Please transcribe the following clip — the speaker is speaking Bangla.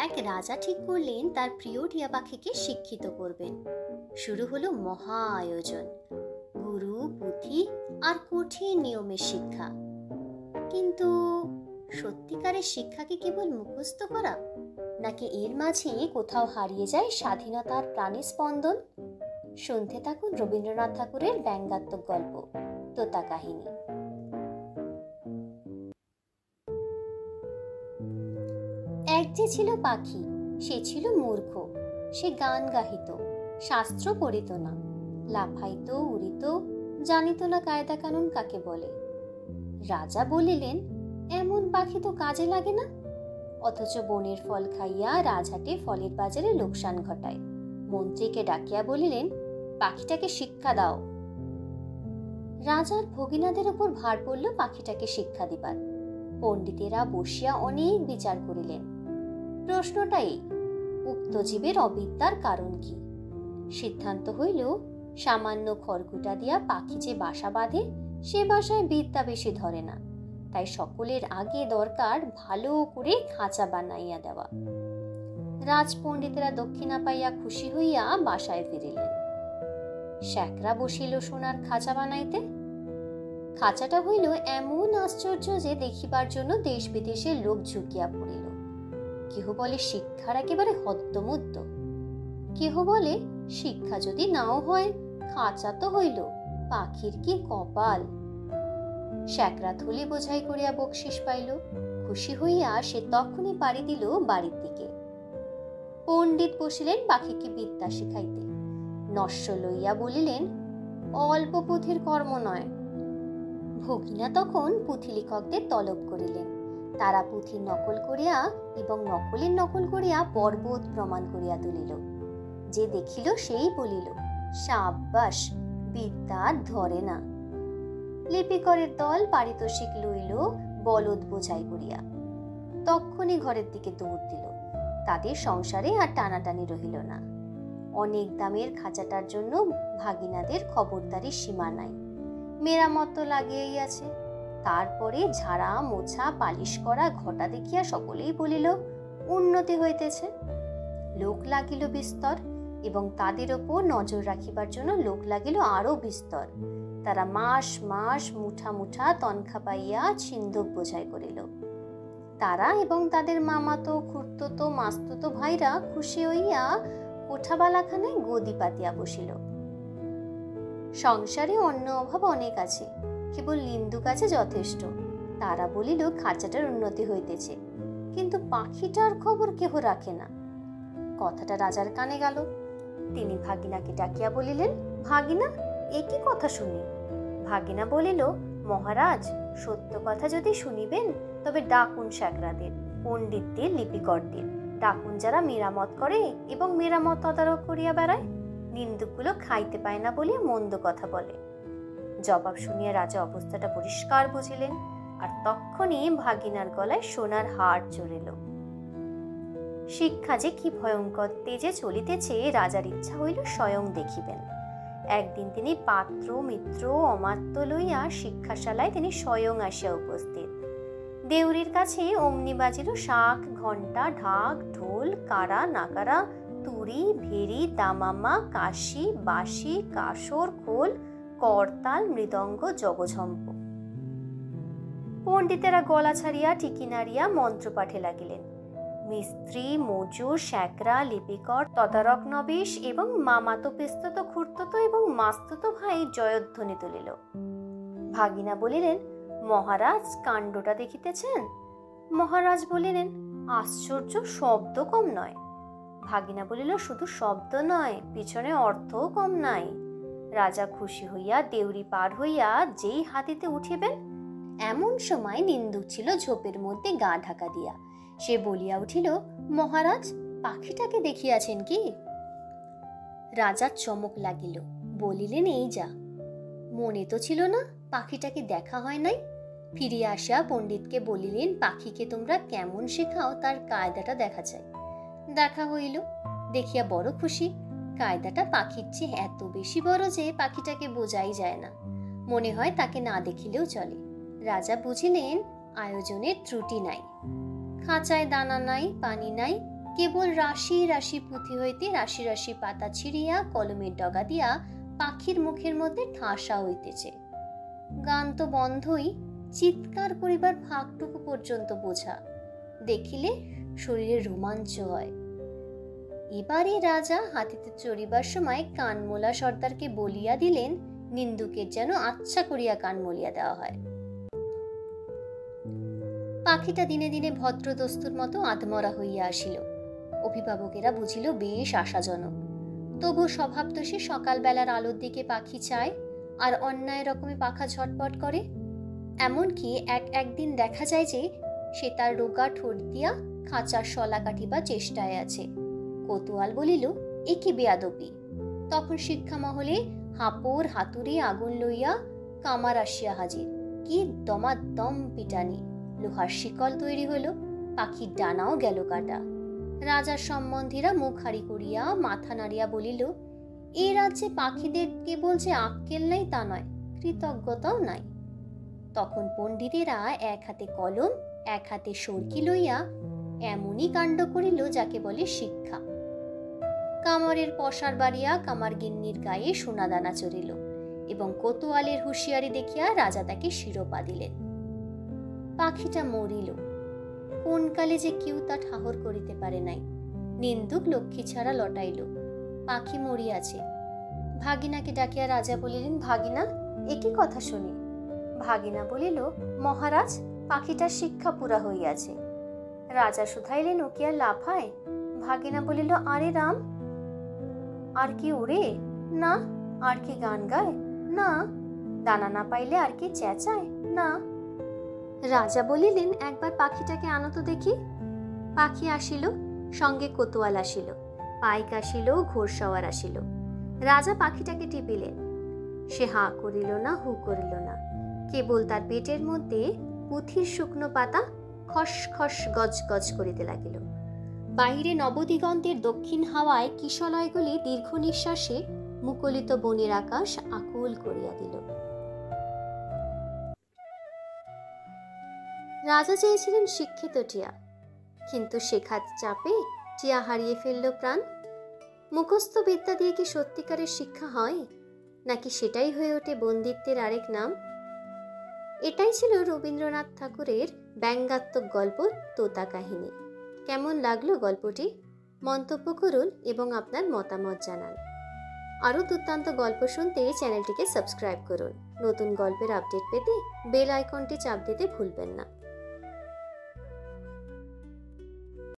এক রাজা ঠিক করলেন তার প্রিয় টিয়া পাখিকে শিক্ষিত করবেন। শুরু হলো মহা আয়োজন, গুরু, পুঁথি আর কঠিন নিয়মের শিক্ষা। কিন্তু সত্যিকারের শিক্ষা কি কেবল মুখস্থ করা, নাকি এর মাঝে কোথাও হারিয়ে যায় স্বাধীনতার প্রাণের স্পন্দন? শুনতে থাকুন রবীন্দ্রনাথ ঠাকুরের ব্যঙ্গাত্মক গল্প তোতা কাহিনী। এক যে ছিল পাখি, সে ছিল মূর্খ। সে গান গাহিত, শাস্ত্র পড়িত না, লাফাইত উড়িত, জানিত না কায়দা কানুন কাকে বলে। রাজা বলিলেন, এমন পাখি তো কাজে লাগে না, অথচ বনের ফল খাইয়া রাজহাটে ফলের বাজারে লোকসান ঘটায়। মন্ত্রীকে ডাকিয়া বলিলেন, পাখিটাকে শিক্ষা দাও। রাজার ভগিনাদের উপর ভার পড়ল পাখিটাকে শিক্ষা দিবার। পণ্ডিতেরা বসিয়া অনেক বিচার করিলেন। প্রশ্নটা এই, উক্ত জীবের অবিদ্যার কারণ কি? সিদ্ধান্ত হইল, সামান্য খড়কুটা দিয়া পাখি যে বাসা বাঁধে, সে বাসায় বিদ্যা বেশি ধরে না, তাই সকলের আগে দরকার ভালো করে খাঁচা বানাইয়া দেওয়া। রাজপণ্ডিতেরা দক্ষিণা পাইয়া খুশি হইয়া বাসায় ফিরিলেন। শ্যাকরা বসিল সোনার খাঁচা বানাইতে। খাঁচাটা হইল এমন আশ্চর্য যে দেখিবার জন্য দেশ বিদেশের লোক ঝুঁকিয়া পড়িল। কেহ বলে শিক্ষার একেবারে হদ্দমুদ্দ, কেহ বলে শিক্ষা যদি নাও হয়, খাঁচা তো হইল, পাখির কি কপাল। শ্যাকরা থলি বোঝাই করিয়া বকশিস পাইল। খুশি হইয়া সে তখনই পাড়ি দিল বাড়ির দিকে। পণ্ডিত বসিলেন পাখিকে বিদ্যা শিখাইতে। নস্য লইয়া বলিলেন, অল্প পুঁথির কর্ম নয়। ভগিনা তখন পুঁথি লেখকদের তলব করিলেন। তারা পুঁথির নকল করিয়া এবং নকলের নকল করিয়া পর্বত প্রমাণ করিয়া তুলিল। যে দেখিল সেই বলিল, সাব্বাস, বিদ্যা ধরে না। লিপিকরের দল পারিতোষিক লইল বলদ বোঝাই করিয়া। তখনই ঘরের দিকে দৌড় দিল। তাদের সংসারে আর টানাটানি রহিল না। অনেক দামের খাঁচাটার জন্য ভাগিনাদের খবরদারির সীমা নাই। মেরামত তো লাগিয়েই আছে। তারপরে ঝাড়া মোছা পালিশ করা ঘটা দেখিয়া সকলেই বলিল, উন্নতি হইতেছে। লোক লাগিল বিস্তর, এবং তাদের ওপর নজর রাখিবার জন্য লোক লাগিল আরো বিস্তর। তারা মাস মাস মুঠা মুঠা তনখা পাইয়া ছিন্দক বোঝাই করিল। তারা এবং তাদের মামাতো, খুড়তো, মাস্তুতো ভাইরা খুশি হইয়া কোঠাবালাখানায় গদি পাতিয়া বসিল। সংসারে অন্য অভাব অনেক আছে, কেবল নিন্দুক আছে যথেষ্ট। তারা বলিল, খাঁচাটার উন্নতি হইতেছে, কিন্তু পাখিটার খবর কেহ রাখে না। কথাটা রাজার কানে গেল। তিনি ভাগিনাকে ডাকিয়া বলিলেন, ভাগিনা, এ কি কথা শুনি? ভাগিনা বলিল, মহারাজ, সত্য কথা যদি শুনিবেন তবে ডাকুন শ্যাকরাদের, পণ্ডিতদের, লিপিকরদের ডাকুন, যারা মেরামত করে এবং মেরামত তদারক করিয়া বেড়ায়। নিন্দুকগুলো খাইতে পায় না বলিয়া মন্দ কথা বলে। জবাব শুনিয়া রাজা অবস্থাটা পরিষ্কার বুঝিলেন, আর তখনই ভাগিনার গলায় সোনার হার চড়িল। শিক্ষা যে কি ভয়ঙ্কর তেজে চলিতেছে, রাজার ইচ্ছা হইল স্বয়ং দেখিবেন। একদিন তিনি পাত্র, মিত্র, অমাত্য লইয়া শিক্ষাশালায় তিনি স্বয়ং আসিয়া উপস্থিত। দেউরির কাছে অমনি বাজিল শাঁখ, ঘণ্টা, ঢাক, ঢোল, কারা, নাকারা, তুরি, ভেরি, দামামা, কাশি, বাঁশি, কাসর, খোল, করতাল, মৃদঙ্গ, জগঝম্প। পণ্ডিতেরা গলা ছাড়িয়া টিকি নাড়িয়া মন্ত্রপাঠে লাগিলেন। মিস্ত্রি, মজুর, শ্যাকরা, লিপিকর, তদারক নবিশ এবং মামাতো, পিস্ততো, খুড়তো এবং মাস্তুতো ভাই জয়ধ্বনি তুলিল। ভাগিনা বলিলেন, মহারাজ, কাণ্ডটা দেখিতেছেন? মহারাজ বলিলেন, আশ্চর্য, শব্দ কম নয়। ভাগিনা বলিল, শুধু শব্দ নয়, পিছনে অর্থও কম নাই। রাজা খুশি হইয়া দেউরি পার হইয়া যেই হাতিতে উঠিবেন, এমন সময় নিন্দুক ছিল ঝোপের মধ্যে গা ঢাকা দিয়া। সে বলিয়া উঠিল, মহারাজ, পাখিটাকে দেখিয়াছেন কি? রাজার চমক লাগিল। বলিলেন, এই যা, মনে তো ছিল না পাখিটাকে দেখা হয় নাই। ফিরিয়া আসিয়া পণ্ডিতকে বলিলেন, পাখিকে তোমরা কেমন শেখাও তার কায়দাটা দেখা চাই। দেখা হইল। দেখিয়া বড় খুশি। কায়দাটা পাখির চেয়ে এত বেশি বড় যে পাখিটাকে বোঝাই যায় না, মনে হয় তাকে না দেখিলেও চলে। রাজা বুঝিলেন আয়োজনের ত্রুটি নাই। খাঁচায় দানা নাই, পানি নাই, কেবল রাশি রাশি পুঁথি হইতে রাশি রাশি পাতা ছিঁড়িয়া কলমের ডগা দিয়া পাখির মুখের মধ্যে ঠাসা হইতেছে। গান তো বন্ধই, চিৎকার করিবার ফাঁকটুকু পর্যন্ত বোঝা, দেখিলে শরীরে রোমাঞ্চ হয়। এবারে রাজা হাতিতে চড়িবার সময় কানমোলা সর্দারকে বলিয়া দিলেন, নিন্দুকের যেন আচ্ছা করিয়া কান মলিয়া দেওয়া হয়। পাখিটা দিনে দিনে ভদ্র দস্তুর মতো আধমরা হইয়া আসিল। অভিভাবকেরা বুঝিল বেশ আশাজনক, তবু স্বভাব তো সে সকালবেলার আলোর দিকে পাখি চায়, আর অন্যায় রকমে পাখা ঝটপট করে। এমনকি একদিন দেখা যায় যে সে তার রোগা ঠোঁট দিয়া খাঁচার শলা কাটিবার চেষ্টায় আছে। কোতোয়াল বলিল, এ কি বেয়াদবি। তখন শিক্ষা মহলে হাঁপড় হাতুড়ি আগুন লইয়া কামার আসিয়া হাজির। কি দমাদম পিটানি! লোহার শিকল তৈরি হলো, পাখির ডানাও গেল কাটা। রাজার সম্বন্ধীরা মুখ হারি করিয়া মাথা নাড়িয়া বলিল, এ রাজ্যে পাখিদের কেবল যে আক্কেল নাই তা নয়, কৃতজ্ঞতাও নাই। তখন পণ্ডিতেরা এক হাতে কলম এক হাতে সরকি লইয়া এমনই কাণ্ড করিল যাকে বলে শিক্ষা। কামারের পসার বাড়িয়া কামার গিন্নির গায়ে সোনাদানা চড়িল, এবং কোতোয়ালের হুঁশিয়ারি দেখিয়া রাজা তাকে শিরোপা দিলেন। পাখিটা মরিল, কোন কালে যে কেউ তা ঠাহর করিতে পারে নাই। নিন্দুক লক্ষ্মী ছাড়া লটাইল, পাখি মরিয়াছে। ভাগিনাকে ডাকিয়া রাজা বলিলেন, ভাগিনা, একই কথা শুনি। ভাগিনা বলিল, মহারাজ, পাখিটার শিক্ষা পুরা হইয়াছে। রাজা শুধাইলেন, ও কি আর লাফায়? ভাগিনা বলিল, আরে রাম, আর কি ওরে? না। আর কি গান গায়? না। দানা না পাইলে আর কি চেঁচায়? না। রাজা বলিলেন, একবার পাখিটাকে আনো তো দেখি। পাখি আসিল, সঙ্গে কোতোয়াল আসিল, পাইক আসিল, ঘোড়সওয়ার আসিল। রাজা পাখিটাকে টিপিলেন, সে হাঁ করিল না, হু করিল না, কেবল তার পেটের মধ্যে পুঁথির শুকনো পাতা খস খস গজ গজ করিতে লাগিল। বাহিরে নবদিগন্তের দক্ষিণ হাওয়ায় কিশলয়গুলি দীর্ঘ নিঃশ্বাসে মুকলিত বনের আকাশ আকুল করিয়া দিল। রাজা চেয়েছিলেন শিক্ষিত টিয়া, কিন্তু শেখার চাপে টিয়া হারিয়ে ফেলল প্রাণ। মুখস্থ বিদ্যা দিয়ে কি সত্যিকারের শিক্ষা হয়, নাকি সেটাই হয়ে ওঠে বন্দিত্বের আরেক নাম? এটাই ছিল রবীন্দ্রনাথ ঠাকুরের ব্যঙ্গাত্মক গল্প তোতা কাহিনী। কেমন লাগলো গল্পটি? মন্তব্য করুন এবং আপনার মতামত জানান। আরও দুর্দান্ত গল্প শুনতে চ্যানেলটিকে সাবস্ক্রাইব করুন। নতুন গল্পের আপডেট পেতে বেল আইকনটি চাপ দিতে ভুলবেন না।